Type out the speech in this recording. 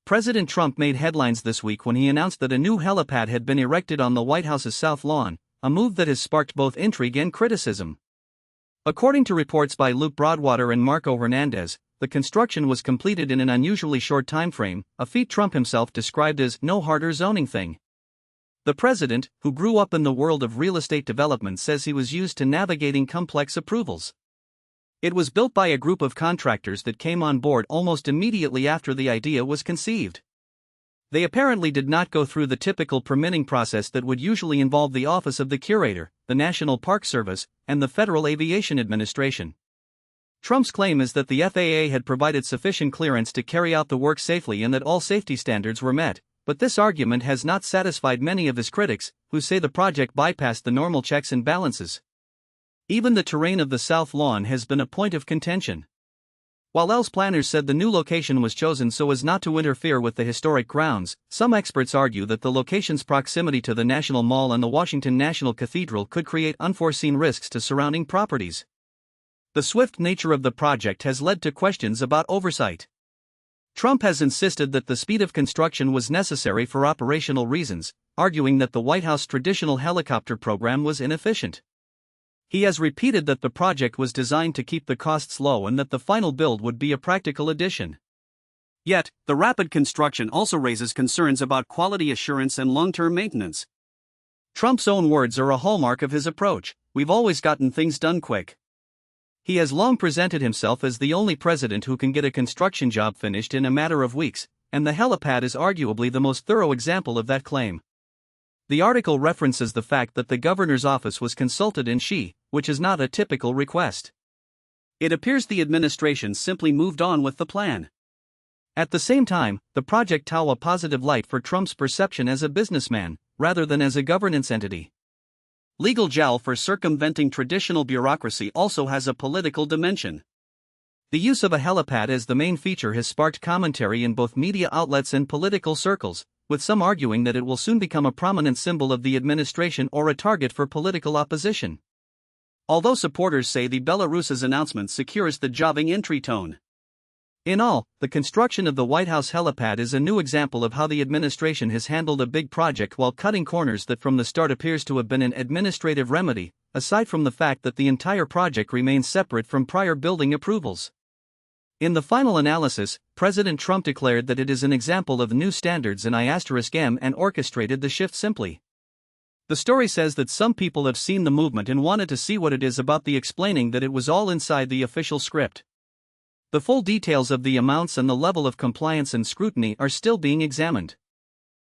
President Trump made headlines this week when he announced that a new helipad had been erected on the White House's South Lawn, a move that has sparked both intrigue and criticism. According to reports by Luke Broadwater and Marco Hernandez, the construction was completed in an unusually short timeframe, a feat Trump himself described as no harder zoning thing. The president, who grew up in the world of real estate development, says he was used to navigating complex approvals. It was built by a group of contractors that came on board almost immediately after the idea was conceived. They apparently did not go through the typical permitting process that would usually involve the Office of the Curator, the National Park Service, and the Federal Aviation Administration. Trump's claim is that the FAA had provided sufficient clearance to carry out the work safely and that all safety standards were met, but this argument has not satisfied many of his critics, who say the project bypassed the normal checks and balances. Even the terrain of the South Lawn has been a point of contention. While else planners said the new location was chosen so as not to interfere with the historic grounds, some experts argue that the location's proximity to the National Mall and the Washington National Cathedral could create unforeseen risks to surrounding properties. The swift nature of the project has led to questions about oversight. Trump has insisted that the speed of construction was necessary for operational reasons, arguing that the White House traditional helicopter program was inefficient. He has repeated that the project was designed to keep the costs low and that the final build would be a practical addition. Yet, the rapid construction also raises concerns about quality assurance and long-term maintenance. Trump's own words are a hallmark of his approach: "We've always gotten things done quick." He has long presented himself as the only president who can get a construction job finished in a matter of weeks, and the helipad is arguably the most thorough example of that claim. The article references the fact that the governor's office was consulted in which is not a typical request. It appears the administration simply moved on with the plan. At the same time, the project throws a positive light for Trump's perception as a businessman, rather than as a governance entity. Legal gel for circumventing traditional bureaucracy also has a political dimension. The use of a helipad as the main feature has sparked commentary in both media outlets and political circles, with some arguing that it will soon become a prominent symbol of the administration or a target for political opposition. Although supporters say the Belarus's announcement secures the jobbing entry tone. In all, the construction of the White House helipad is a new example of how the administration has handled a big project while cutting corners that from the start appears to have been an administrative remedy, aside from the fact that the entire project remains separate from prior building approvals. In the final analysis, President Trump declared that it is an example of new standards and I*M and orchestrated the shift simply. The story says that some people have seen the movement and wanted to see what it is about, the explaining that it was all inside the official script. The full details of the amounts and the level of compliance and scrutiny are still being examined.